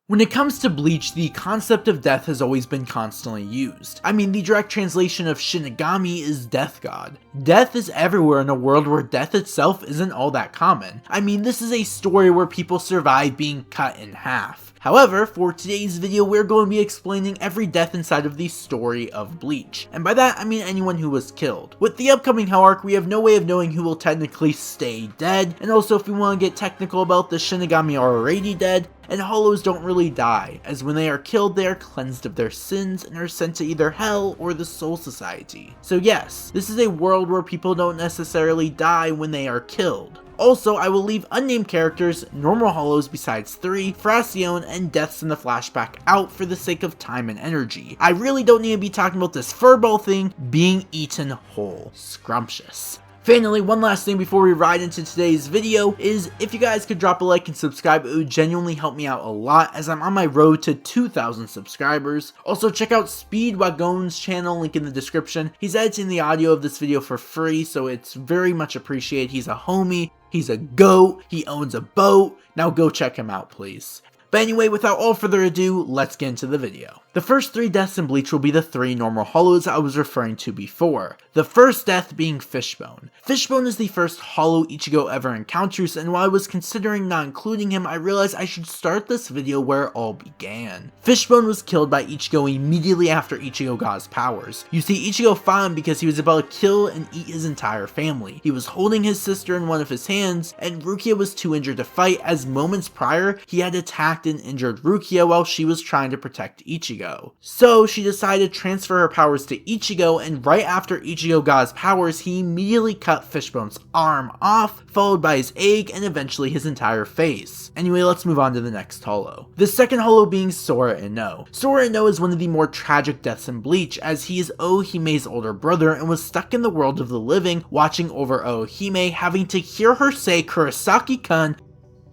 When it comes to Bleach, the concept of death has always been constantly used. I mean, the direct translation of Shinigami is death god. Death is everywhere in a world where death itself isn't all that common. I mean, this is a story where people survive being cut in half. However, for today's video, we're going to be explaining every death inside of the story of Bleach. And by that, I mean anyone who was killed. With the upcoming Hell arc, we have no way of knowing who will technically stay dead. And also, if we want to get technical about the Shinigami are already dead, and hollows don't really die, as when they are killed they are cleansed of their sins and are sent to either Hell or the Soul Society. So yes, this is a world where people don't necessarily die when they are killed. Also, I will leave unnamed characters, normal hollows besides 3, Fracione, and deaths in the flashback out for the sake of time and energy. I really don't need to be talking about this furball thing being eaten whole. Scrumptious. Finally, one last thing before we ride into today's video is if you guys could drop a like and subscribe, it would genuinely help me out a lot as I'm on my road to 2,000 subscribers. Also, check out SpeedWagon's channel, link in the description. He's editing the audio of this video for free, so it's very much appreciated. He's a homie, he's a goat, he owns a boat. Now go check him out, please. But anyway, without all further ado, let's get into the video. The first 3 deaths in Bleach will be the 3 normal hollows I was referring to before. The first death being Fishbone. Fishbone is the first hollow Ichigo ever encounters, and while I was considering not including him, I realized I should start this video where it all began. Fishbone was killed by Ichigo immediately after Ichigo got his powers. You see, Ichigo fought him because he was about to kill and eat his entire family. He was holding his sister in one of his hands, and Rukia was too injured to fight, as moments prior, he had attacked and injured Rukia while she was trying to protect Ichigo. So she decided to transfer her powers to Ichigo, and right after Ichigo got his powers, he immediately cut Fishbone's arm off, followed by his egg, and eventually his entire face. Anyway, let's move on to the next hollow. The second hollow being Sora Ino. Sora Ino is one of the more tragic deaths in Bleach, as he is Ohime's older brother and was stuck in the world of the living, watching over Ohime, having to hear her say Kurosaki-kun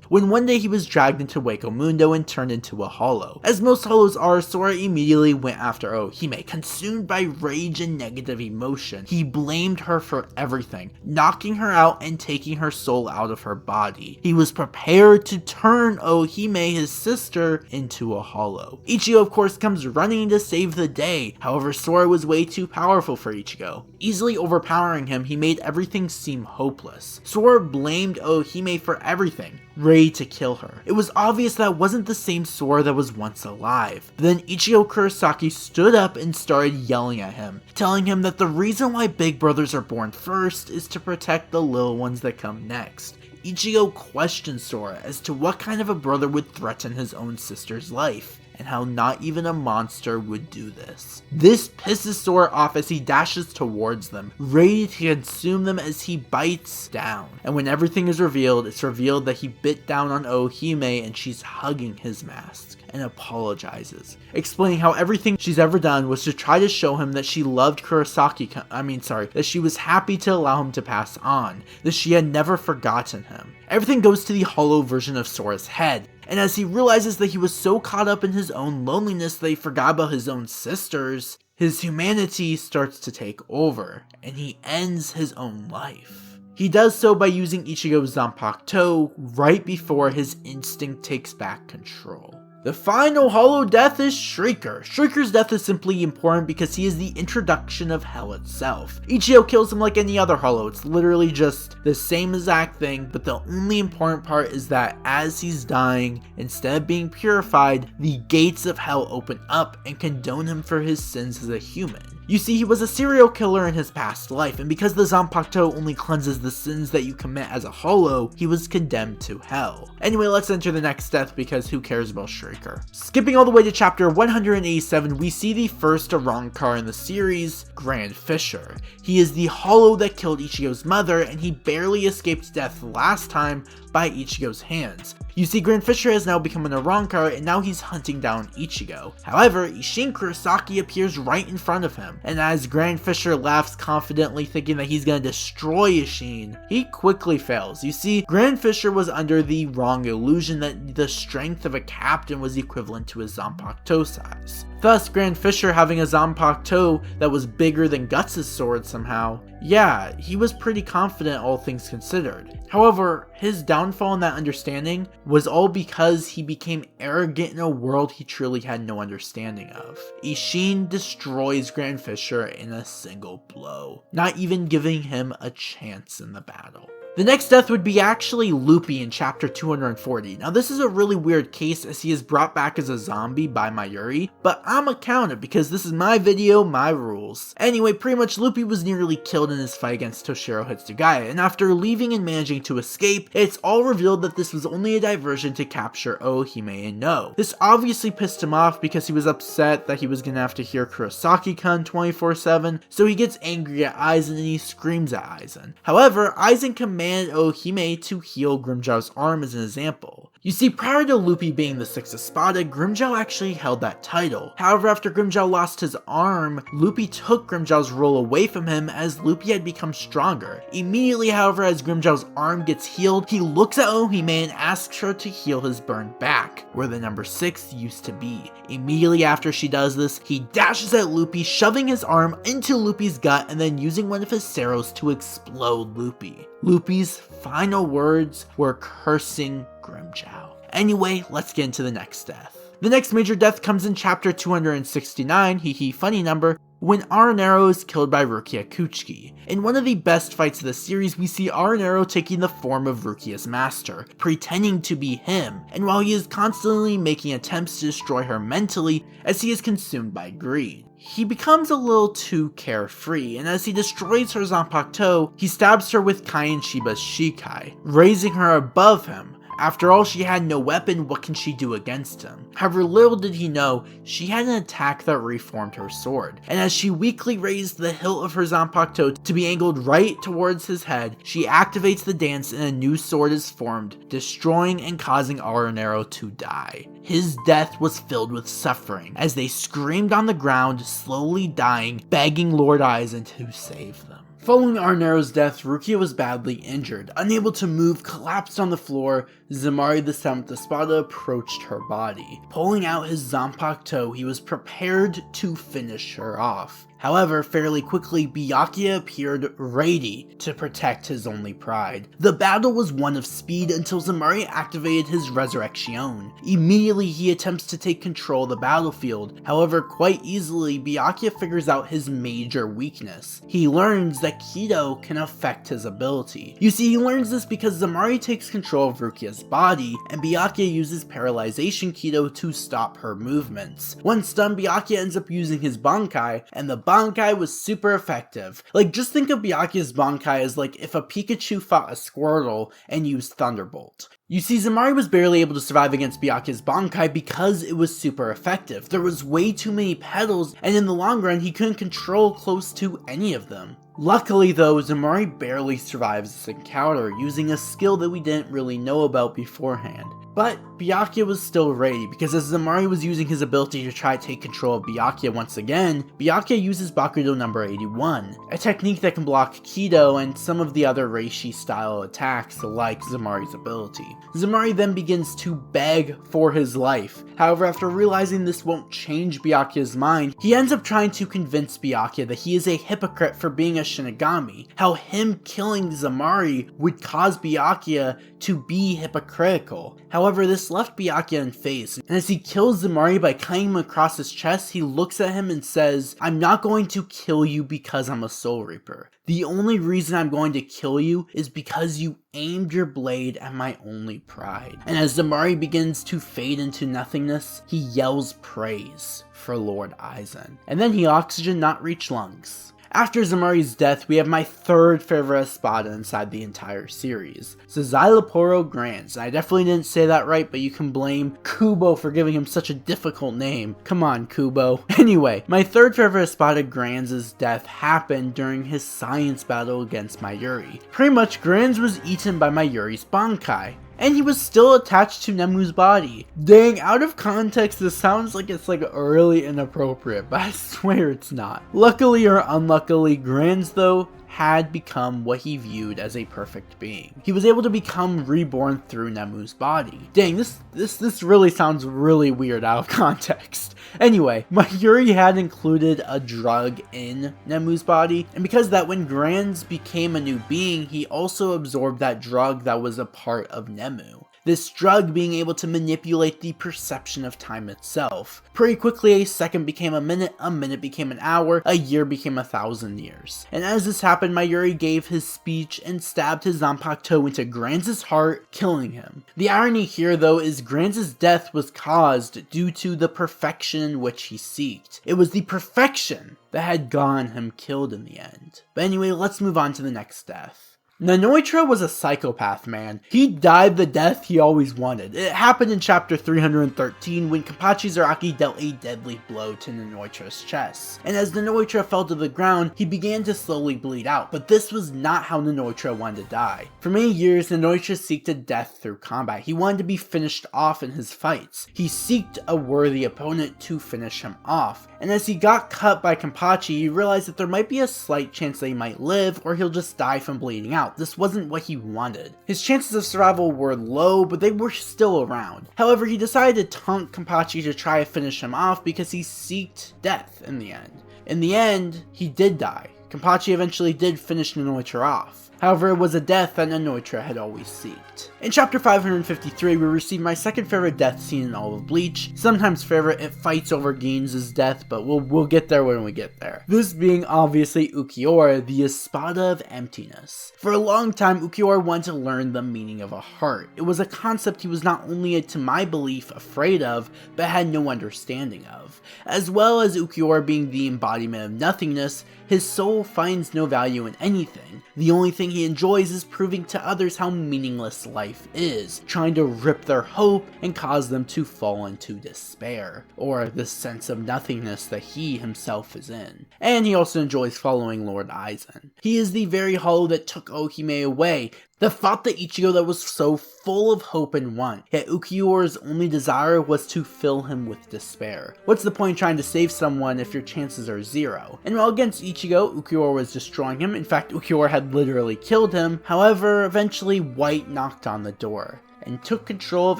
when one day he was dragged into Hueco Mundo and turned into a hollow. As most hollows are, Sora immediately went after Ohime, consumed by rage and negative emotion. He blamed her for everything, knocking her out and taking her soul out of her body. He was prepared to turn Ohime, his sister, into a hollow. Ichigo of course comes running to save the day, however Sora was way too powerful for Ichigo. Easily overpowering him, he made everything seem hopeless. Sora blamed Ohime for everything, ready to kill her. It was obvious that wasn't the same Sora that was once alive. But then Ichigo Kurosaki stood up and started yelling at him, telling him that the reason why big brothers are born first is to protect the little ones that come next. Ichigo questioned Sora as to what kind of a brother would threaten his own sister's life, and how not even a monster would do this. This pisses Sora off as he dashes towards them, ready to consume them as he bites down. And when everything is revealed, it's revealed that he bit down on Ohime and she's hugging his mask and apologizes, explaining how everything she's ever done was to try to show him that she loved that she was happy to allow him to pass on, that she had never forgotten him. Everything goes to the hollow version of Sora's head, and as he realizes that he was so caught up in his own loneliness that he forgot about his own sisters, his humanity starts to take over, and he ends his own life. He does so by using Ichigo's Zanpakuto right before his instinct takes back control. The final hollow death is Shrieker. Shrieker's death is simply important because he is the introduction of Hell itself. Ichigo kills him like any other hollow, it's literally just the same exact thing, but the only important part is that as he's dying, instead of being purified, the gates of Hell open up and condone him for his sins as a human. You see, he was a serial killer in his past life, and because the Zanpakuto only cleanses the sins that you commit as a hollow, he was condemned to Hell. Anyway, let's enter the next death because who cares about Shrieker. Skipping all the way to chapter 187, we see the first Arrancar in the series, Grand Fisher. He is the hollow that killed Ichigo's mother, and he barely escaped death last time by Ichigo's hands. You see, Grand Fisher has now become an Arrancar, and now he's hunting down Ichigo. However, Isshin Kurosaki appears right in front of him, and as Grand Fisher laughs confidently thinking that he's gonna destroy Isshin, he quickly fails. You see, Grand Fisher was under the wrong illusion that the strength of a captain was equivalent to his Zanpakuto size. Thus, Grand Fisher having a Zanpakuto that was bigger than Guts' sword somehow, yeah, he was pretty confident all things considered. However, his downfall in that understanding was all because he became arrogant in a world he truly had no understanding of. Isshin destroys Grand Fisher in a single blow, not even giving him a chance in the battle. The next death would be actually Loopy in chapter 240. Now this is a really weird case as he is brought back as a zombie by Mayuri, but I'ma count it because this is my video, my rules. Anyway, pretty much Loopy was nearly killed in his fight against Toshiro Hitsugaya, and after leaving and managing to escape, it's all revealed that this was only a diversion to capture Ohime and Nodt. This obviously pissed him off because he was upset that he was gonna have to hear Kurosaki-kun 24/7, so he gets angry at Aizen and he screams at Aizen. However, Aizen commands Ohime to heal Grimmjow's arm as an example. You see, prior to Loopy being the 6th Espada, Grimmjow actually held that title. However, after Grimmjow lost his arm, Loopy took Grimmjow's role away from him as Loopy had become stronger. Immediately, however, as Grimmjow's arm gets healed, he looks at Ohime and asks her to heal his burned back, where the number 6 used to be. Immediately after she does this, he dashes at Loopy, shoving his arm into Loopy's gut and then using one of his Seros to explode Loopy. Loopy's final words were cursing Grimmjow. Anyway, let's get into the next death. The next major death comes in chapter 269, hee funny number, when Arrancar is killed by Rukia Kuchiki. In one of the best fights of the series, we see Arrancar taking the form of Rukia's master, pretending to be him, and while he is constantly making attempts to destroy her mentally as he is consumed by greed. He becomes a little too carefree, and as he destroys her Zanpakuto, he stabs her with Kaien Shiba's Shikai, raising her above him. After all, she had no weapon, what can she do against him? However, little did he know, she had an attack that reformed her sword, and as she weakly raised the hilt of her Zanpakuto to be angled right towards his head, she activates the dance and a new sword is formed, destroying and causing Arrancar to die. His death was filled with suffering, as they screamed on the ground, slowly dying, begging Lord Aizen to save them. Following Arrancar's death, Rukia was badly injured. Unable to move, collapsed on the floor, Zommari the 7th Espada approached her body. Pulling out his Zanpakuto, he was prepared to finish her off. However, fairly quickly, Byakuya appeared ready to protect his only pride. The battle was one of speed until Zommari activated his Resurrection. Immediately, he attempts to take control of the battlefield. However, quite easily, Byakuya figures out his major weakness. He learns that Kido can affect his ability. You see, he learns this because Zommari takes control of Rukia's body, and Byakuya uses Paralyzation Kido to stop her movements. Once stunned, Byakuya ends up using his Bankai, and the Bankai was super effective. Like, just think of Byakuya's Bankai as like if a Pikachu fought a Squirtle and used Thunderbolt. You see, Zommari was barely able to survive against Byakuya's Bankai because it was super effective. There was way too many petals, and in the long run, he couldn't control close to any of them. Luckily though, Zommari barely survives this encounter, using a skill that we didn't really know about beforehand. But Byakuya was still ready, because as Zommari was using his ability to try to take control of Byakuya once again, Byakuya uses Bakudo number 81, a technique that can block Kido and some of the other Reishi style attacks like Zommari's ability. Zommari then begins to beg for his life. However, after realizing this won't change Byakuya's mind, he ends up trying to convince Byakuya that he is a hypocrite for being a Shinigami, how him killing Zommari would cause Byakuya to be hypocritical. However, this left Byakuya unfazed, and as he kills Zommari by cutting him across his chest, he looks at him and says, "I'm not going to kill you because I'm a Soul Reaper. The only reason I'm going to kill you is because you aimed your blade at my only pride." And as Zommari begins to fade into nothingness, he yells praise for Lord Aizen. And then he oxygen not reach lungs. After Zommari's death, we have my third favorite Espada inside the entire series, Szayelaporro Grands. I definitely didn't say that right, but you can blame Kubo for giving him such a difficult name. Come on, Kubo. Anyway, my third favorite Espada, Grands' death happened during his science battle against Mayuri. Pretty much, Grands was eaten by Mayuri's Bankai, and he was still attached to Nemu's body. Dang, out of context, this sounds like it's like really inappropriate, but I swear it's not. Luckily or unluckily, Grands though had become what he viewed as a perfect being. He was able to become reborn through Nemu's body. Dang, this really sounds really weird out of context. Anyway, Mayuri had included a drug in Nemu's body, and because of that, when Granz became a new being, he also absorbed that drug that was a part of Nemu. This drug being able to manipulate the perception of time itself. Pretty quickly, a second became a minute became an hour, a year became 1,000 years. And as this happened, Mayuri gave his speech and stabbed his Zanpakuto into Granz's heart, killing him. The irony here, though, is Granz's death was caused due to the perfection in which he seeked. It was the perfection that had gotten him killed in the end. But anyway, let's move on to the next death. Nnoitra was a psychopath, man. He died the death he always wanted. It happened in chapter 313 when Kenpachi Zaraki dealt a deadly blow to Nnoitra's chest. And as Nnoitra fell to the ground, he began to slowly bleed out, but this was not how Nnoitra wanted to die. For many years, Nnoitra seeked death through combat. He wanted to be finished off in his fights. He seeked a worthy opponent to finish him off. And as he got cut by Kenpachi, he realized that there might be a slight chance that he might live, or he'll just die from bleeding out. This wasn't what he wanted. His chances of survival were low, but they were still around. However, he decided to taunt Kenpachi to try to finish him off because he seeked death in the end. In the end, he did die. Kenpachi eventually did finish Nnoitra off. However, it was a death that Nnoitra had always seeked. In chapter 553, we received my second favorite death scene in all of Bleach. Sometimes favorite, it fights over Gin's death, but we'll get there when we get there. This being obviously Ulquiorra, the Espada of Emptiness. For a long time, Ulquiorra wanted to learn the meaning of a heart. It was a concept he was not only, to my belief, afraid of, but had no understanding of. As well as Ulquiorra being the embodiment of nothingness, his soul finds no value in anything. The only thing he enjoys is proving to others how meaningless life is, trying to rip their hope and cause them to fall into despair, or the sense of nothingness that he himself is in. And he also enjoys following Lord Aizen. He is the very hollow that took Ohime away, that fought the Ichigo that was so full of hope and want, yet Ulquiorra's only desire was to fill him with despair. What's the point in trying to save someone if your chances are zero? And while against Ichigo, Ulquiorra was destroying him. In fact, Ulquiorra had literally killed him. However, eventually White knocked on the door and took control of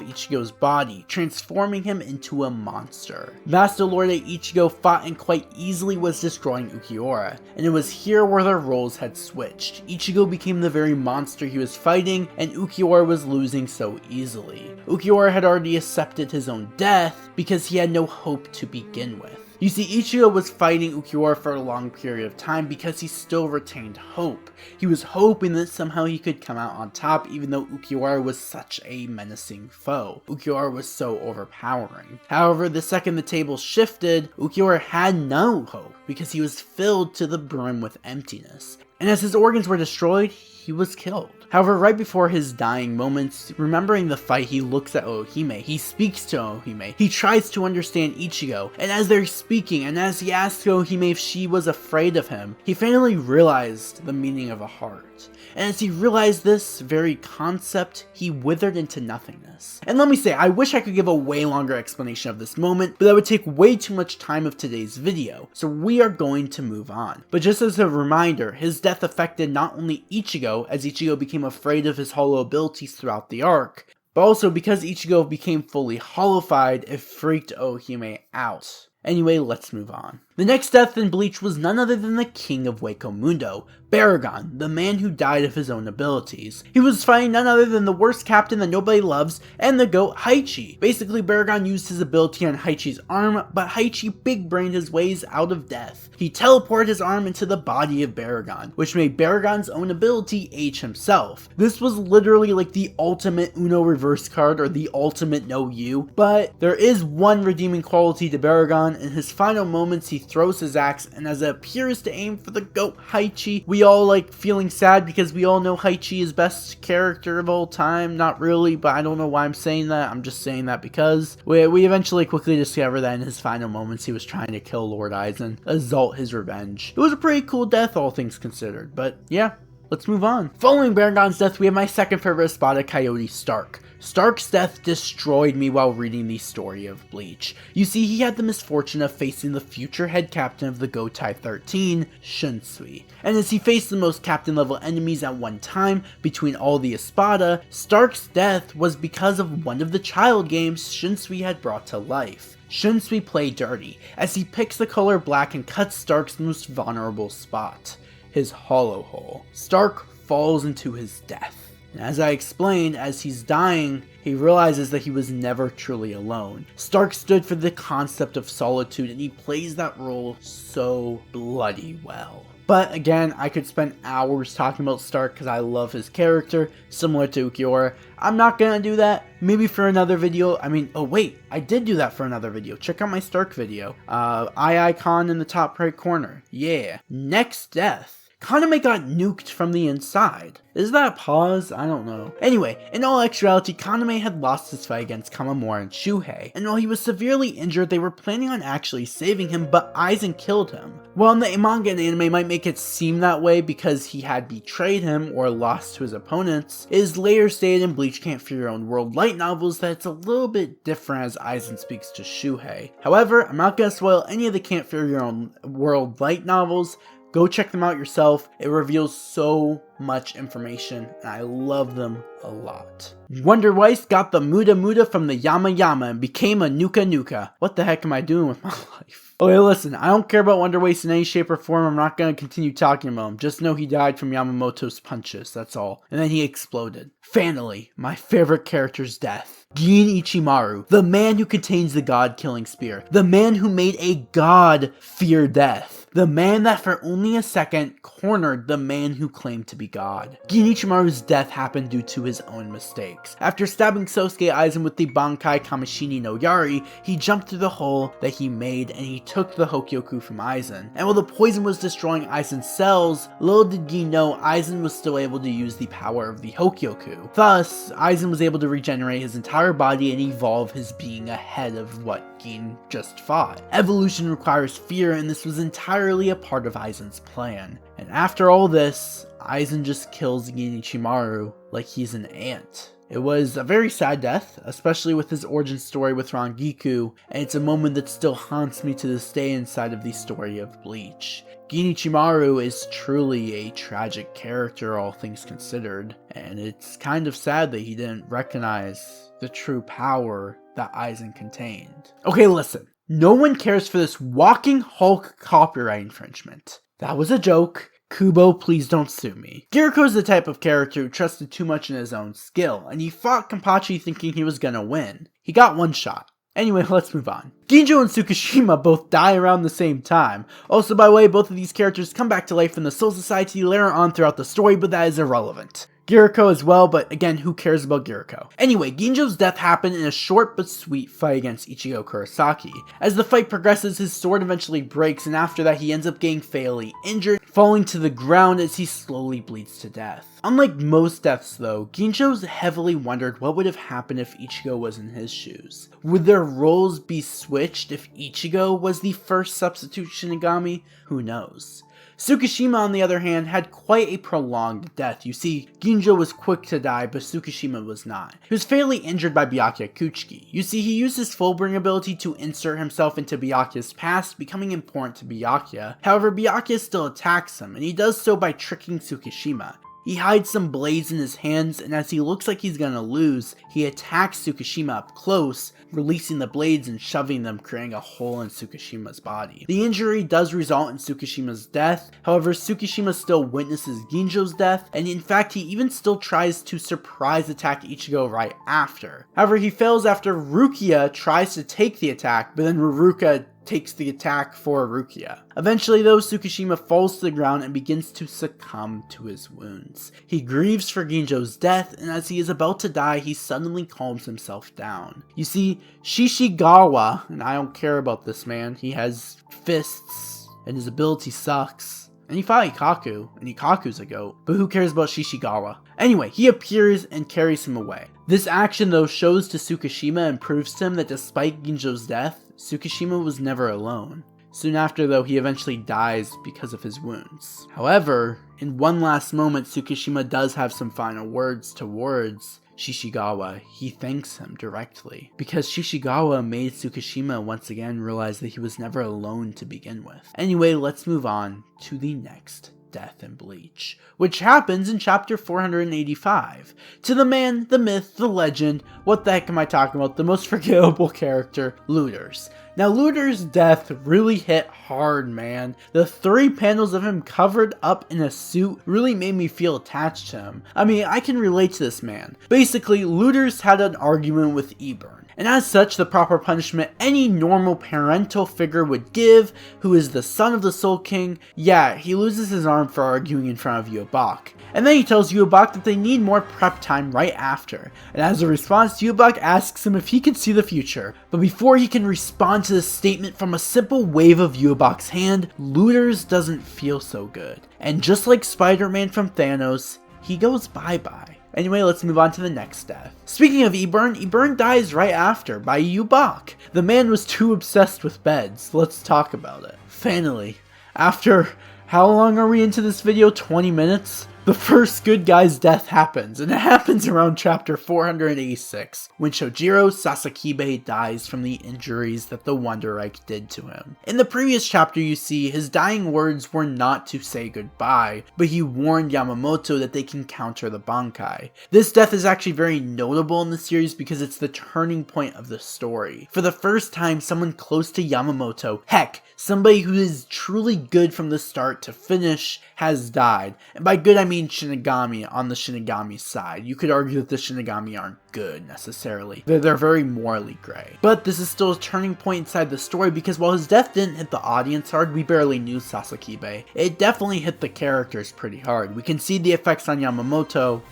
Ichigo's body, transforming him into a monster. Master Lord Ichigo fought and quite easily was destroying Ulquiorra, and it was here where their roles had switched. Ichigo became the very monster he was fighting, and Ulquiorra was losing so easily. Ulquiorra had already accepted his own death because he had no hope to begin with. You see, Ichigo was fighting Ulquiorra for a long period of time because he still retained hope. He was hoping that somehow he could come out on top even though Ulquiorra was such a menacing foe. Ulquiorra was so overpowering. However, the second the table shifted, Ulquiorra had no hope because he was filled to the brim with emptiness. And as his organs were destroyed, he was killed. However, right before his dying moments, remembering the fight, he looks at Ohime. He speaks to Ohime. He tries to understand Ichigo, and as they're speaking, and as he asks Ohime if she was afraid of him, he finally realized the meaning of a heart. And as he realized this very concept, he withered into nothingness. And let me say, I wish I could give a way longer explanation of this moment, but that would take way too much time of today's video, so we are going to move on. But just as a reminder, his death affected not only Ichigo, as Ichigo became afraid of his hollow abilities throughout the arc, but also because Ichigo became fully hollowified, it freaked Ohime out. Anyway, let's move on. The next death in Bleach was none other than the king of Hueco Mundo, Baraggan, the man who died of his own abilities. He was fighting none other than the worst captain that nobody loves, and the goat Heichi. Basically, Baraggan used his ability on Heichi's arm, but Heichi big-brained his ways out of death. He teleported his arm into the body of Baraggan, which made Baraggan's own ability age himself. This was literally like the ultimate Uno reverse card, or the ultimate no you, but there is one redeeming quality to Baraggan. In his final moments, he throws his axe, and as it appears to aim for the goat Heichi, we all feeling sad because we all know Heichi is best character of all time. Not really, but I don't know why I'm saying that. I'm just saying that because we eventually quickly discover that in his final moments he was trying to kill Lord Aizen, exalt his revenge. It was a pretty cool death, all things considered, but yeah. Let's move on. Following Baraggan's death, we have my second favorite Espada, Coyote Stark. Stark's death destroyed me while reading the story of Bleach. You see, he had the misfortune of facing the future head captain of the Gotei 13, Shunsui. And as he faced the most captain level enemies at one time between all the Espada, Stark's death was because of one of the child games Shunsui had brought to life. Shunsui played dirty, as he picks the color black and cuts Stark's most vulnerable spot, his hollow hole. Stark falls into his death. And as I explained, as he's dying, he realizes that he was never truly alone. Stark stood for the concept of solitude, and he plays that role so bloody well. But again, I could spend hours talking about Stark because I love his character, similar to Ulquiorra. I'm not gonna do that. Maybe for another video. Oh wait, I did do that for another video. Check out my Stark video. Eye icon in the top right corner. Yeah. Next death. Kaname got nuked from the inside. Is that a pause? I don't know. Anyway, in all actuality, Kaname had lost his fight against Kamamura and Shuhei, and while he was severely injured, they were planning on actually saving him, but Aizen killed him. While in the manga and anime might make it seem that way because he had betrayed him or lost to his opponents, it is later stated in Bleach Can't Fear Your Own World light novels that it's a little bit different as Aizen speaks to Shuhei. However, I'm not gonna spoil any of the Can't Fear Your Own World light novels. Go check them out yourself. It reveals so much information, and I love them a lot. Wonderweiss got the Muda Muda from the Yama Yama and became a Nuka Nuka. What the heck am I doing with my life? Okay, listen, I don't care about Wonderweiss in any shape or form. I'm not going to continue talking about him. Just know he died from Yamamoto's punches, that's all. And then he exploded. Finally, my favorite character's death. Gin Ichimaru, the man who contains the god-killing spear. The man who made a god fear death. The man that for only a second cornered the man who claimed to be God. Gin Ichimaru's death happened due to his own mistakes. After stabbing Sosuke Aizen with the Bankai Kamishini no Yari, he jumped through the hole that he made and he took the Hokyoku from Aizen. And while the poison was destroying Aizen's cells, little did Gin know Aizen was still able to use the power of the Hokyoku. Thus, Aizen was able to regenerate his entire body and evolve his being ahead of what Gin just fought. Evolution requires fear, and this was entirely a part of Aizen's plan. And after all this, Aizen just kills Gin Ichimaru like he's an ant. It was a very sad death, especially with his origin story with Rangiku, and it's a moment that still haunts me to this day inside of the story of Bleach. Gin Ichimaru is truly a tragic character, all things considered, and it's kind of sad that he didn't recognize the true power that Aizen contained. Okay, listen. No one cares for this walking Hulk copyright infringement. That was a joke. Kubo, please don't sue me. Giriko is the type of character who trusted too much in his own skill, and he fought Kenpachi thinking he was gonna win. He got one shot. Anyway, let's move on. Ginjo and Tsukishima both die around the same time. Also, by the way, both of these characters come back to life in the Soul Society later on throughout the story, but that is irrelevant. Giriko as well, but again, who cares about Giriko? Anyway, Ginjo's death happened in a short but sweet fight against Ichigo Kurosaki. As the fight progresses, his sword eventually breaks, and after that he ends up getting fatally injured, falling to the ground as he slowly bleeds to death. Unlike most deaths though, Ginjo's heavily wondered what would have happened if Ichigo was in his shoes. Would their roles be switched if Ichigo was the first substitute Shinigami? Who knows? Tsukishima, on the other hand, had quite a prolonged death. You see, Ginjo was quick to die, but Tsukishima was not. He was fatally injured by Byakuya Kuchiki. You see, he used his Fullbringer ability to insert himself into Byakuya's past, becoming important to Byakuya. However, Byakuya still attacks him, and he does so by tricking Tsukishima. He hides some blades in his hands, and as he looks like he's gonna lose, he attacks Tsukishima up close, releasing the blades and shoving them, creating a hole in Tsukishima's body. The injury does result in Tsukishima's death, however Tsukishima still witnesses Ginjo's death, and in fact he even still tries to surprise attack Ichigo right after. However, he fails after Rukia tries to take the attack, but then Rukia takes the attack for Rukia. Eventually though, Tsukishima falls to the ground and begins to succumb to his wounds. He grieves for Ginjo's death, and as he is about to die, he suddenly calms himself down. You see, Shishigawa, and I don't care about this man, he has fists, and his ability sucks. And he fought Ikaku, and Ikaku's a goat, but who cares about Shishigawa? Anyway, he appears and carries him away. This action though shows to Tsukishima and proves to him that despite Ginjo's death, Tsukishima was never alone. Soon after though, he eventually dies because of his wounds. However, in one last moment, Tsukishima does have some final words towards Shishigawa, he thanks him directly, because Shishigawa made Tsukishima once again realize that he was never alone to begin with. Anyway, let's move on to the next death in Bleach, which happens in chapter 485. To the man, the myth, the legend, what the heck am I talking about, the most forgettable character, Looters. Now, Looter's death really hit hard, man. The 3 panels of him covered up in a suit really made me feel attached to him. I mean, I can relate to this man. Basically, Looters had an argument with Eburn, and as such, the proper punishment any normal parental figure would give, who is the son of the Soul King, yeah, he loses his arm for arguing in front of Yhwach. And then he tells Yhwach that they need more prep time right after, and as a response, Yhwach asks him if he can see the future. But before he can respond to this statement from a simple wave of Yhwach's hand, Looters doesn't feel so good. And just like Spider-Man from Thanos, he goes bye-bye. Anyway, let's move on to the next death. Speaking of Eburn dies right after, by Yhwach. The man was too obsessed with beds. Let's talk about it. Finally, after, how long are we into this video? 20 minutes? The first good guy's death happens, and it happens around chapter 486, when Shojiro Sasakibe dies from the injuries that the Wonder Reich did to him. In the previous chapter, you see, his dying words were not to say goodbye, but he warned Yamamoto that they can counter the Bankai. This death is actually very notable in the series because it's the turning point of the story. For the first time, someone close to Yamamoto, heck, somebody who is truly good from the start to finish, has died. And by good, I mean Shinigami on the Shinigami side. You could argue that the Shinigami aren't good, necessarily. They're very morally gray. But this is still a turning point inside the story because while his death didn't hit the audience hard, we barely knew Sasakibe. It definitely hit the characters pretty hard. We can see the effects on Yamamoto.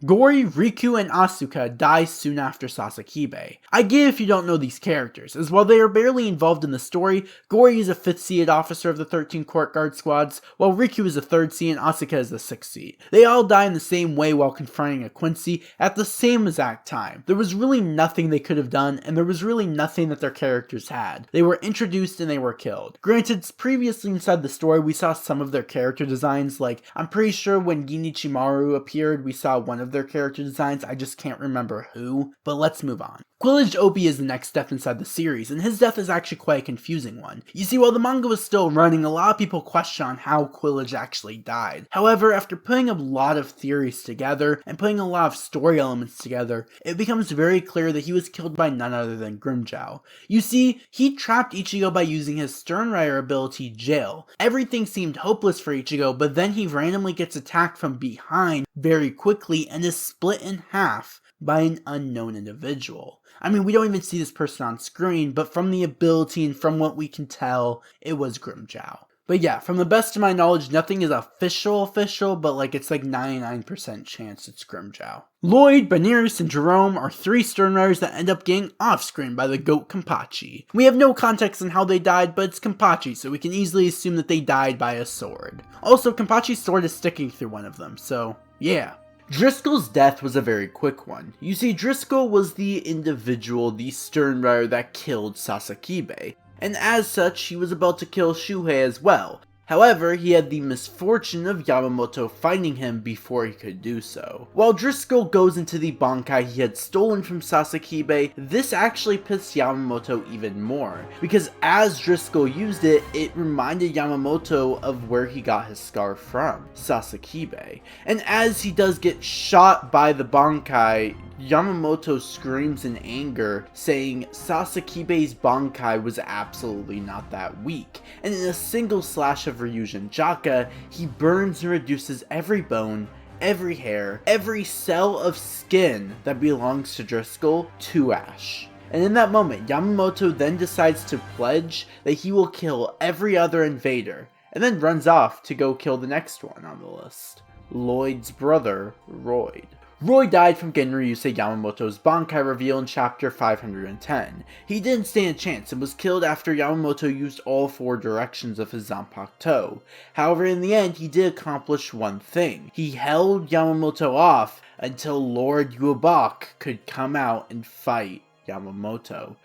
Gori, Riku, and Asuka die soon after Sasakibe. I get if you don't know these characters, as while they are barely involved in the story, Gori is a 5th seed officer of the 13 Court Guard squads, while Riku is a 3rd seed and Asuka is the 6th seed. They all die in the same way while confronting a Quincy at the same exact time. There was really nothing they could have done, and there was really nothing that their characters had. They were introduced and they were killed. Granted, previously inside the story we saw some of their character designs, like I'm pretty sure when Ginichimaru appeared we saw one of their character designs, I just can't remember who, but let's move on. Quillage Opie is the next death inside the series, and his death is actually quite a confusing one. You see, while the manga was still running, a lot of people question on how Quillage actually died. However, after putting a lot of theories together, and putting a lot of story elements together, it becomes very clear that he was killed by none other than Grimmjow. You see, he trapped Ichigo by using his Sternritter ability, Jail. Everything seemed hopeless for Ichigo, but then he randomly gets attacked from behind very quickly and is split in half by an unknown individual. I mean, we don't even see this person on screen, but from the ability and from what we can tell, it was Grimmjow. But yeah, from the best of my knowledge, nothing is official, but like it's like 99% chance it's Grimmjow. Lloyd, Banerius, and Jerome are 3 Sternritters that end up getting off-screen by the goat Kenpachi. We have no context on how they died, but it's Kenpachi, so we can easily assume that they died by a sword. Also, Kenpachi's sword is sticking through one of them, so yeah. Driscoll's death was a very quick one. You see, Driscoll was the individual, the Sternritter that killed Sasakibe, and as such, he was about to kill Shuhei as well. However, he had the misfortune of Yamamoto finding him before he could do so. While Driscoll goes into the Bankai he had stolen from Sasakibe, this actually pissed Yamamoto even more, because as Driscoll used it, it reminded Yamamoto of where he got his scar from, Sasakibe. And as he does get shot by the Bankai, Yamamoto screams in anger, saying Sasakibe's Bankai was absolutely not that weak, and in a single slash of Ryujin Jaka, he burns and reduces every bone, every hair, every cell of skin that belongs to Driscoll to ash. And in that moment, Yamamoto then decides to pledge that he will kill every other invader, and then runs off to go kill the next one on the list, Lloyd's brother, Royd. Roy died from Genryusei Yamamoto's Bankai reveal in chapter 510. He didn't stand a chance and was killed after Yamamoto used all 4 directions of his Zanpakuto. However, in the end, he did accomplish one thing. He held Yamamoto off until Lord Yhwach could come out and fight Yamamoto.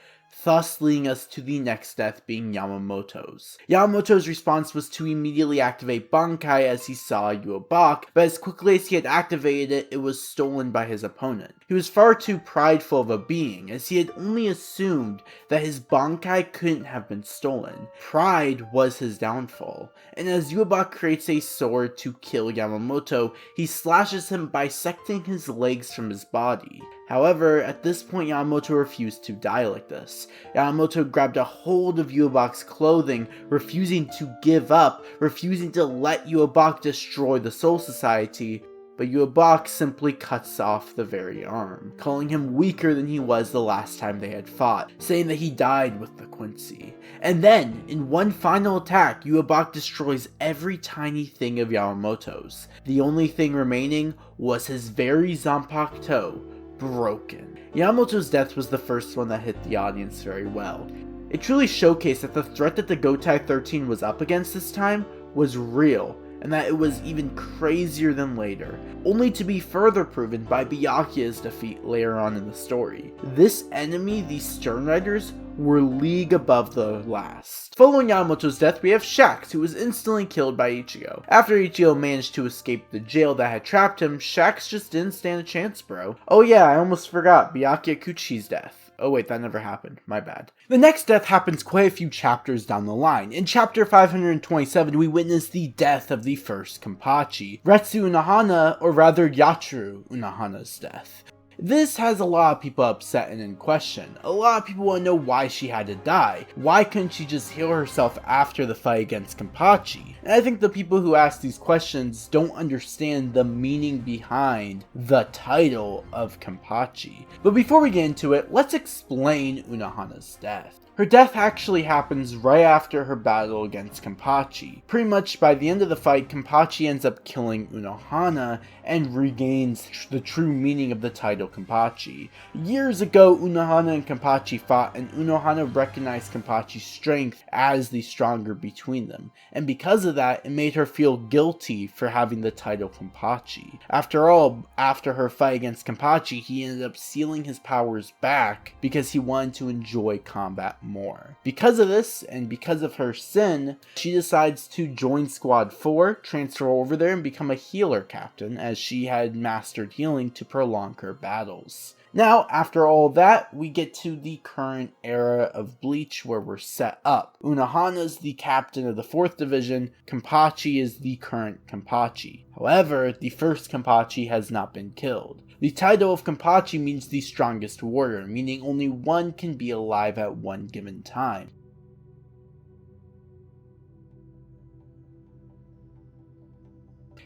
thus leading us to the next death being Yamamoto's. Yamamoto's response was to immediately activate Bankai as he saw Yhwach, but as quickly as he had activated it, it was stolen by his opponent. He was far too prideful of a being, as he had only assumed that his Bankai couldn't have been stolen. Pride was his downfall, and as Yhwach creates a sword to kill Yamamoto, he slashes him, bisecting his legs from his body. However, at this point Yamamoto refused to die like this. Yamamoto grabbed a hold of Yhwach's clothing, refusing to give up, refusing to let Yhwach destroy the Soul Society, but Yhwach simply cuts off the very arm, calling him weaker than he was the last time they had fought, saying that he died with the Quincy. And then, in one final attack, Yhwach destroys every tiny thing of Yamamoto's. The only thing remaining was his very Zanpakuto, broken. Yamamoto's death was the first one that hit the audience very well. It truly showcased that the threat that the Gotai 13 was up against this time was real, and that it was even crazier than later, only to be further proven by Byakuya's defeat later on in the story. This enemy, the Sternritters, were league above the last. Following Yamamoto's death, we have Shax, who was instantly killed by Ichigo. After Ichigo managed to escape the jail that had trapped him, Shax just didn't stand a chance, bro. Oh yeah, I almost forgot, Byakuya Kuchi's death. Oh wait, that never happened. My bad. The next death happens quite a few chapters down the line. In chapter 527, we witness the death of the first Kenpachi, Retsu Unohana, or rather Yachiru Unohana's death. This has a lot of people upset and in question. A lot of people want to know why she had to die. Why couldn't she just heal herself after the fight against Kenpachi? And I think the people who ask these questions don't understand the meaning behind the title of Kenpachi. But before we get into it, let's explain Unohana's death. Her death actually happens right after her battle against Kenpachi. Pretty much by the end of the fight, Kenpachi ends up killing Unohana and regains the true meaning of the title Kenpachi. Years ago, Unohana and Kenpachi fought, and Unohana recognized Kenpachi's strength as the stronger between them. And because of that, it made her feel guilty for having the title Kenpachi. After all, after her fight against Kenpachi, he ended up sealing his powers back because he wanted to enjoy combat more. Because of this, and because of her sin, she decides to join Squad 4, transfer over there, and become a healer captain, as she had mastered healing to prolong her battles. Now, after all that, we get to the current era of Bleach where we're set up. Unohana's the captain of the 4th division, Kenpachi is the current Kenpachi. However, the first Kenpachi has not been killed. The title of Kenpachi means the strongest warrior, meaning only one can be alive at one given time.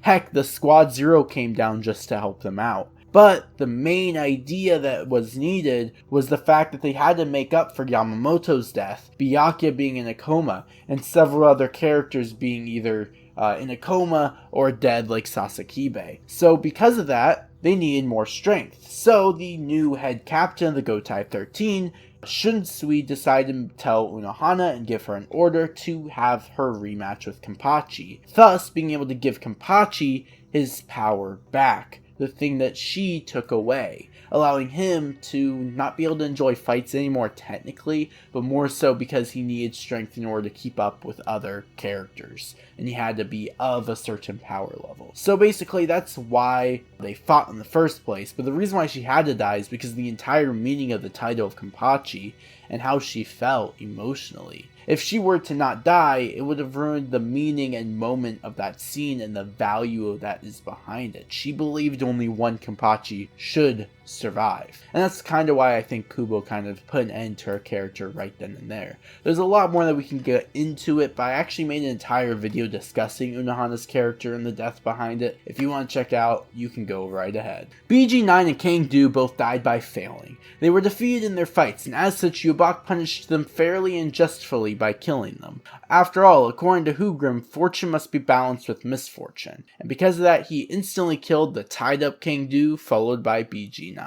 Heck, the Squad Zero came down just to help them out. But the main idea that was needed was the fact that they had to make up for Yamamoto's death, Byakuya being in a coma, and several other characters being either in a coma or dead like Sasakibe. So because of that, they needed more strength. So the new head captain of the Gotai 13, Shunsui, decided to tell Unohana and give her an order to have her rematch with Kenpachi, thus being able to give Kenpachi his power back, the thing that she took away, allowing him to not be able to enjoy fights anymore technically, but more so because he needed strength in order to keep up with other characters, and he had to be of a certain power level. So basically that's why they fought in the first place, but the reason why she had to die is because of the entire meaning of the title of Kenpachi and how she felt emotionally. If she were to not die, it would have ruined the meaning and moment of that scene and the value that is behind it. She believed only one Kenpachi should survive. And that's kind of why I think Kubo kind of put an end to her character right then and there. There's a lot more that we can get into it, but I actually made an entire video discussing Unohana's character and the death behind it. If you want to check out, you can go right ahead. BG9 and King Du both died by failing. They were defeated in their fights, and as such, Yhwach punished them fairly and justly by killing them. After all, according to Hugrim, fortune must be balanced with misfortune, and because of that, he instantly killed the tied-up King Du, followed by BG9.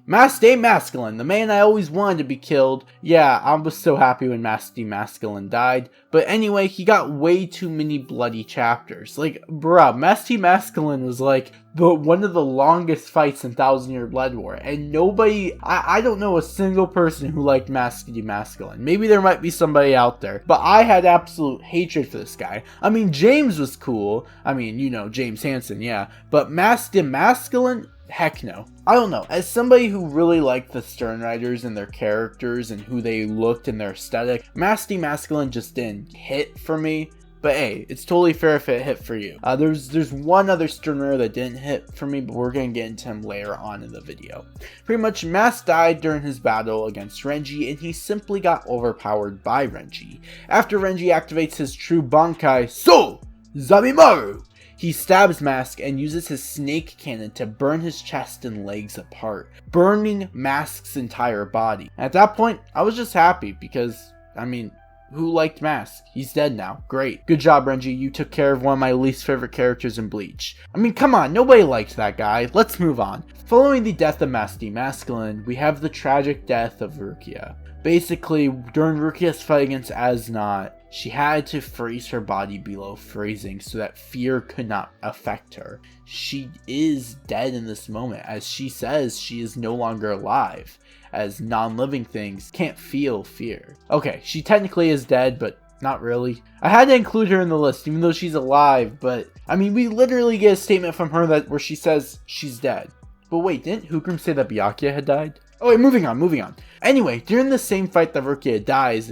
Master Masculine, the man I always wanted to be killed. Yeah, I was so happy when Master Masculine died, but anyway, he got way too many bloody chapters. Like, bruh, Master Masculine was like but one of the longest fights in Thousand Year Blood War, and nobody, I don't know a single person who liked Mask Demasculine. Maybe there might be somebody out there, but I had absolute hatred for this guy. I mean, James was cool. I mean, you know, James Hansen, yeah, but Mask Demasculine? Heck no. I don't know. As somebody who really liked the Sternritters and their characters and who they looked and their aesthetic, Mask Demasculine just didn't hit for me. But hey, it's totally fair if it hit for you. There's one other Sternritter that didn't hit for me, but we're gonna get into him later on in the video. Pretty much, Mask died during his battle against Renji, and he simply got overpowered by Renji. After Renji activates his true Bankai, So Zamimaru, he stabs Mask and uses his snake cannon to burn his chest and legs apart, burning Mask's entire body. At that point, I was just happy because, I mean, who liked Mask? He's dead now. Great. Good job, Renji. You took care of one of my least favorite characters in Bleach. I mean, come on. Nobody liked that guy. Let's move on. Following the death of Mask Demasculine, we have the tragic death of Rukia. Basically, during Rukia's fight against Nodt, she had to freeze her body below freezing so that fear could not affect her. She is dead in this moment, as she says she is no longer alive, as non-living things can't feel fear. Okay, she technically is dead, but not really. I had to include her in the list, even though she's alive, but I mean, we literally get a statement from her where she says she's dead. But wait, didn't Hukrim say that Byakuya had died? Oh wait, moving on. Anyway, during the same fight that Rukia dies,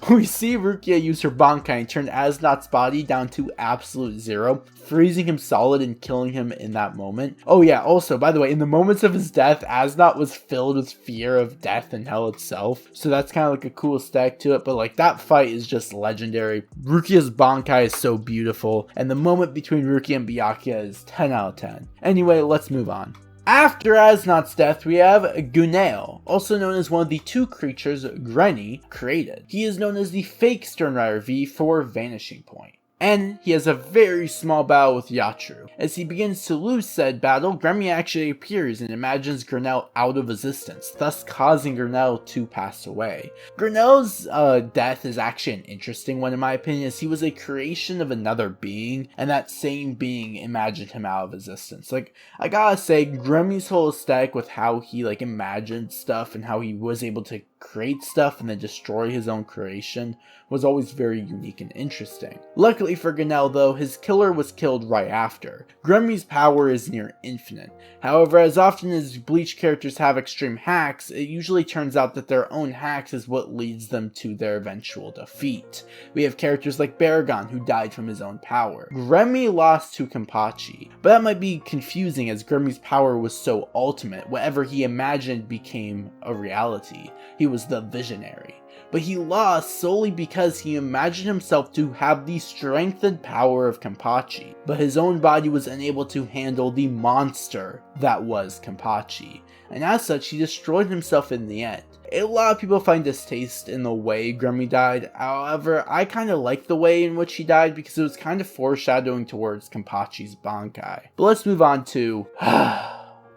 we see Rukia use her Bankai and turn Not's body down to absolute zero, freezing him solid and killing him in that moment. Oh yeah, also, by the way, in the moments of his death, Not was filled with fear of death and hell itself, so that's kind of like a cool aesthetic to it, but like that fight is just legendary. Rukia's Bankai is so beautiful, and the moment between Rukia and Byakuya is 10 out of 10. Anyway, let's move on. After Not's death, we have Guneo, also known as one of the two creatures Gremmy created. He is known as the fake Sternritter V for Vanishing Point. And he has a very small battle with Yatru. As he begins to lose said battle, Gremmy actually appears and imagines Gurnell out of existence, thus causing Gurnell to pass away. Gurnell's death is actually an interesting one in my opinion, as he was a creation of another being, and that same being imagined him out of existence. Like, I gotta say, Gremmy's whole aesthetic with how he like imagined stuff and how he was able to create stuff and then destroy his own creation was always very unique and interesting. Luckily for Gurnell though, his killer was killed right after. Gremmy's power is near infinite. However, as often as Bleach characters have extreme hacks, it usually turns out that their own hacks is what leads them to their eventual defeat. We have characters like Baraggan who died from his own power. Gremmy lost to Kenpachi, but that might be confusing as Gremmy's power was so ultimate, whatever he imagined became a reality. He was the visionary. But he lost solely because he imagined himself to have the strength and power of Kenpachi, but his own body was unable to handle the monster that was Kenpachi, and as such he destroyed himself in the end. A lot of people find distaste in the way Gremmy died, however I kinda like the way in which he died because it was kind of foreshadowing towards Kenpachi's Bankai. But let's move on to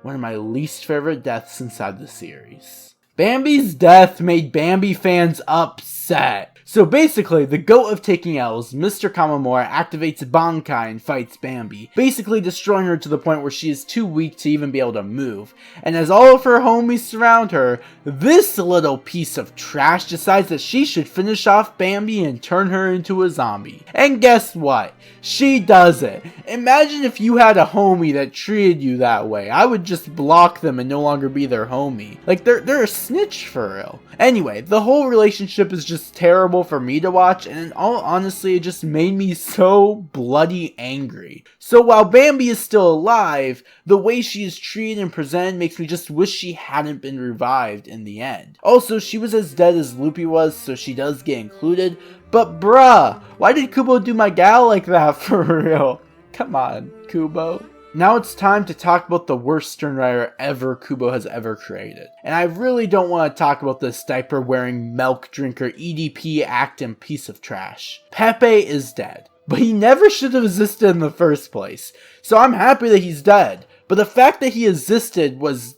one of my least favorite deaths inside the series. Bambi's death made Bambi fans upset. So basically, the goat of taking L's, Mr. Kamamura, activates Bankai and fights Bambi, basically destroying her to the point where she is too weak to even be able to move. And as all of her homies surround her, this little piece of trash decides that she should finish off Bambi and turn her into a zombie. And guess what? She does it. Imagine if you had a homie that treated you that way. I would just block them and no longer be their homie. Like, they're a snitch for real. Anyway, the whole relationship is just terrible for me to watch, and in all honesty, it just made me so bloody angry. So while Bambi is still alive, the way she is treated and presented makes me just wish she hadn't been revived in the end. Also, she was as dead as Luffy was, so she does get included, but bruh, why did Kubo do my gal like that for real? Come on, Kubo. Now it's time to talk about the worst Sternritter ever Kubo has ever created. And I really don't want to talk about this diaper-wearing, milk-drinker, EDP acting piece of trash. Pepe is dead, but he never should have existed in the first place. So I'm happy that he's dead, but the fact that he existed was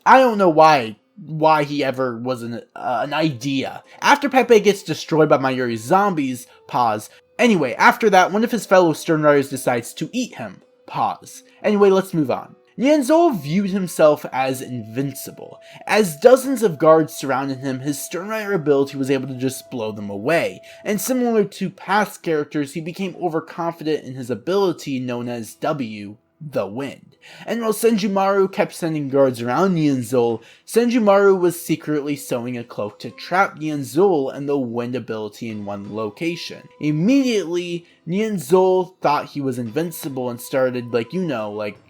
I don't know why he ever was an idea. After Pepe gets destroyed by Mayuri's zombies, pause. Anyway, after that, one of his fellow Sternritters decides to eat him. Pause. Anyway, let's move on. Nyanzol viewed himself as invincible. As dozens of guards surrounded him, his Sternritter ability was able to just blow them away, and similar to past characters, he became overconfident in his ability known as W, the Wind. And while Senjumaru kept sending guards around Nyanzol, Senjumaru was secretly sewing a cloak to trap Nyanzol and the Wind ability in one location. Immediately, Nyanzol thought he was invincible and started,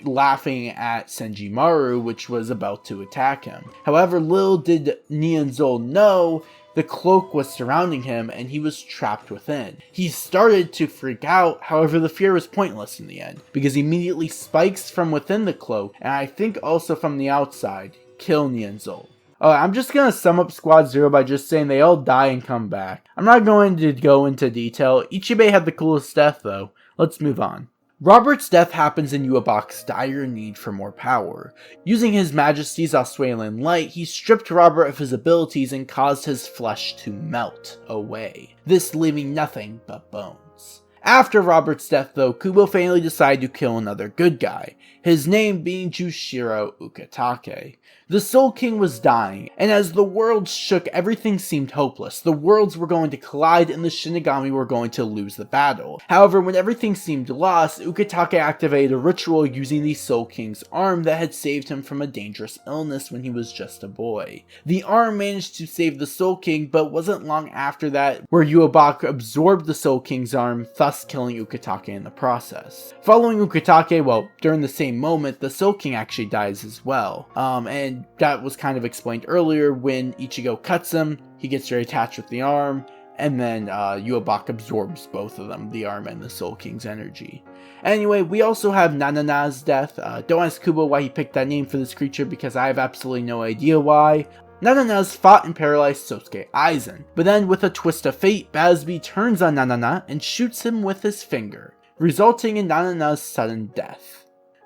laughing at Senjumaru, which was about to attack him. However, little did Nyanzol know the cloak was surrounding him and he was trapped within. He started to freak out, however the fear was pointless in the end, because immediately spikes from within the cloak, and I think also from the outside, kill Nyanzol. I'm just gonna sum up Squad Zero by just saying they all die and come back. I'm not going to go into detail. Ichibei had the coolest death though. Let's move on. Robert's death happens in Yhwach's dire need for more power. Using his majesty's Australian light, he stripped Robert of his abilities and caused his flesh to melt away, this leaving nothing but bones. After Robert's death though, Kubo finally decided to kill another good guy, his name being Jushiro Ukitake. The Soul King was dying, and as the worlds shook, everything seemed hopeless. The worlds were going to collide and the Shinigami were going to lose the battle. However, when everything seemed lost, Ukitake activated a ritual using the Soul King's arm that had saved him from a dangerous illness when he was just a boy. The arm managed to save the Soul King, but wasn't long after that where Yhwach absorbed the Soul King's arm, thus killing Ukitake in the process. Following Ukitake, during the same moment, the Soul King actually dies as well. And that was kind of explained earlier when Ichigo cuts him, he gets very attached with the arm, and then Yhwach absorbs both of them, the arm and the Soul King's energy. Anyway, we also have Nanana's death. Don't ask Kubo why he picked that name for this creature because I have absolutely no idea why. Nanana's fought and paralyzed Sosuke Aizen, but then with a twist of fate, Bazz-B turns on Nanana and shoots him with his finger, resulting in Nanana's sudden death.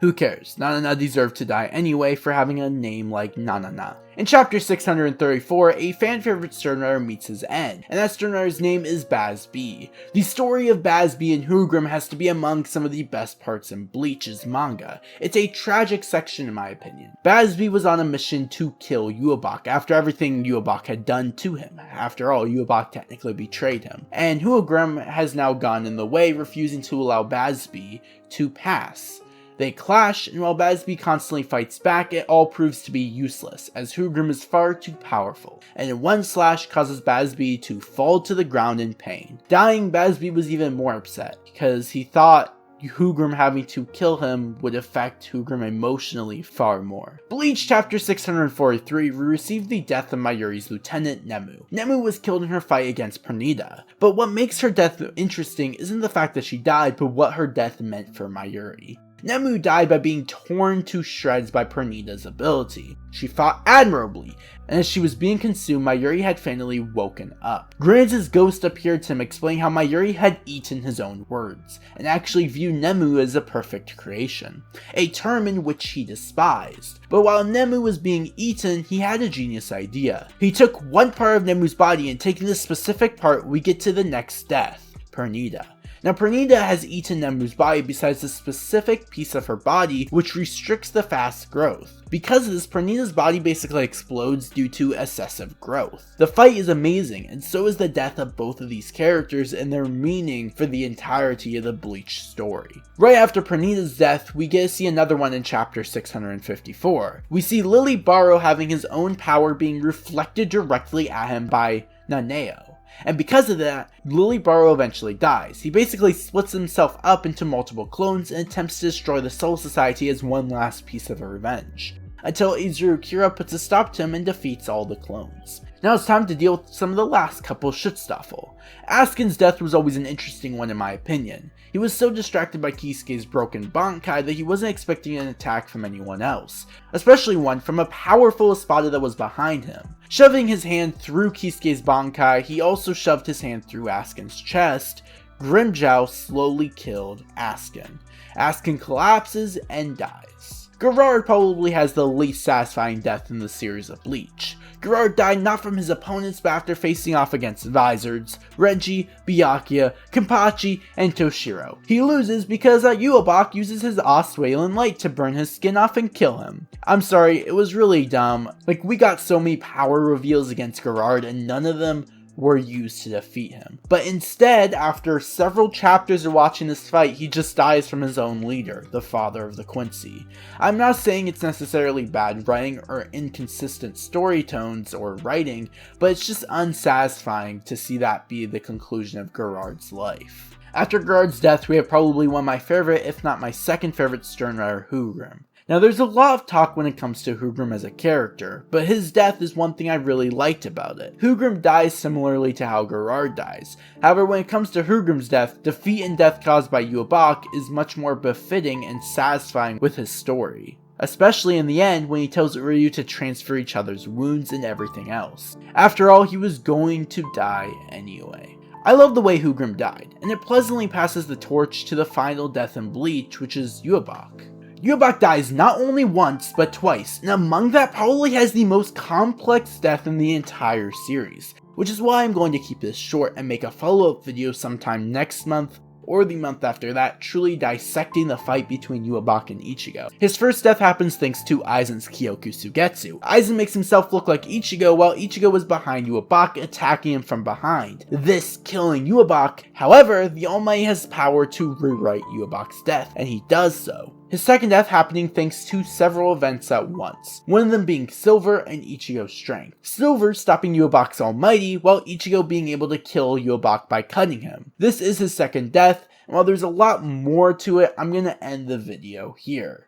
Who cares? Nanana deserved to die anyway for having a name like Nanana. In chapter 634, a fan-favorite Sternritter meets his end, and that Sternritter's name is Bazz-B. The story of Bazz-B and Hugrim has to be among some of the best parts in Bleach's manga. It's a tragic section in my opinion. Bazz-B was on a mission to kill Yhwach after everything Yhwach had done to him. After all, Yhwach technically betrayed him. And Hugrim has now gone in the way, refusing to allow Bazz-B to pass. They clash, and while Bazz-B constantly fights back, it all proves to be useless, as Hugrim is far too powerful, and in one slash causes Bazz-B to fall to the ground in pain. Dying, Bazz-B was even more upset, because he thought Hugrim having to kill him would affect Hugrim emotionally far more. Bleach chapter 643, we received the death of Mayuri's lieutenant Nemu. Nemu was killed in her fight against Pernida, but what makes her death interesting isn't the fact that she died, but what her death meant for Mayuri. Nemu died by being torn to shreds by Pernida's ability. She fought admirably, and as she was being consumed, Mayuri had finally woken up. Granz's ghost appeared to him, explaining how Mayuri had eaten his own words, and actually viewed Nemu as a perfect creation, a term in which he despised. But while Nemu was being eaten, he had a genius idea. He took one part of Nemu's body, and taking this specific part, we get to the next death, Pernida. Now, Pernida has eaten Nemu's body besides a specific piece of her body, which restricts the fast growth. Because of this, Pernida's body basically explodes due to excessive growth. The fight is amazing, and so is the death of both of these characters and their meaning for the entirety of the Bleach story. Right after Pernida's death, we get to see another one in chapter 654. We see Lily-Baro having his own power being reflected directly at him by Naneo. And because of that, Lily-Baro eventually dies. He basically splits himself up into multiple clones and attempts to destroy the Soul Society as one last piece of revenge, until Ulquiorra puts a stop to him and defeats all the clones. Now it's time to deal with some of the last couple Schutzstaffel. Askin's death was always an interesting one in my opinion. He was so distracted by Kisuke's broken Bankai that he wasn't expecting an attack from anyone else, especially one from a powerful Espada that was behind him. Shoving his hand through Kisuke's Bankai, he also shoved his hand through Askin's chest. Grimmjow slowly killed Askin. Askin collapses and dies. Gerrard probably has the least satisfying death in the series of Bleach. Gerrard died not from his opponents but after facing off against Vizards, Renji, Byakuya, Kenpachi, and Toshiro. He loses because Yhwach uses his Oswalen light to burn his skin off and kill him. I'm sorry, it was really dumb. Like, we got so many power reveals against Gerrard and none of them were used to defeat him. But instead, after several chapters of watching this fight, he just dies from his own leader, the father of the Quincy. I'm not saying it's necessarily bad writing or inconsistent story tones or writing, but it's just unsatisfying to see that be the conclusion of Gerrard's life. After Gerrard's death, we have probably one of my favorite, if not my second favorite Sternritter, Yhwach. Now there's a lot of talk when it comes to Yhwach as a character, but his death is one thing I really liked about it. Yhwach dies similarly to how Gerrard dies. However, when it comes to Yhwach's death, defeat and death caused by Yhwach is much more befitting and satisfying with his story. Especially in the end when he tells Ryu to transfer each other's wounds and everything else. After all, he was going to die anyway. I love the way Yhwach died, and it pleasantly passes the torch to the final death in Bleach, which is Yhwach. Yhwach dies not only once, but twice, and among that probably has the most complex death in the entire series, which is why I'm going to keep this short and make a follow-up video sometime next month, or the month after that, truly dissecting the fight between Yhwach and Ichigo. His first death happens thanks to Aizen's Kyoku Sugetsu. Aizen makes himself look like Ichigo while Ichigo was behind Yhwach, attacking him from behind, this killing Yhwach. However, the Almighty has power to rewrite Yhwach's death, and he does so. His second death happening thanks to several events at once, one of them being Silver and Ichigo's strength. Silver stopping Yhwach's Almighty, while Ichigo being able to kill Yhwach by cutting him. This is his second death, and while there's a lot more to it, I'm gonna end the video here.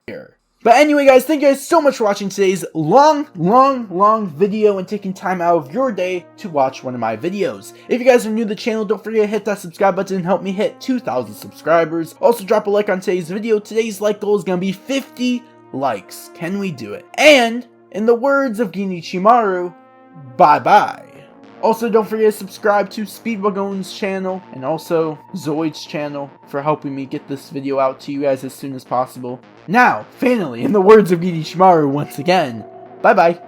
But anyway guys, thank you guys so much for watching today's long video and taking time out of your day to watch one of my videos. If you guys are new to the channel, don't forget to hit that subscribe button and help me hit 2,000 subscribers. Also drop a like on today's video. Today's like goal is going to be 50 likes. Can we do it? And, in the words of Genichimaru, bye bye. Also, don't forget to subscribe to SpeedWagon's channel and also Zoid's channel for helping me get this video out to you guys as soon as possible. Now, finally, in the words of Genichimaru once again, bye bye.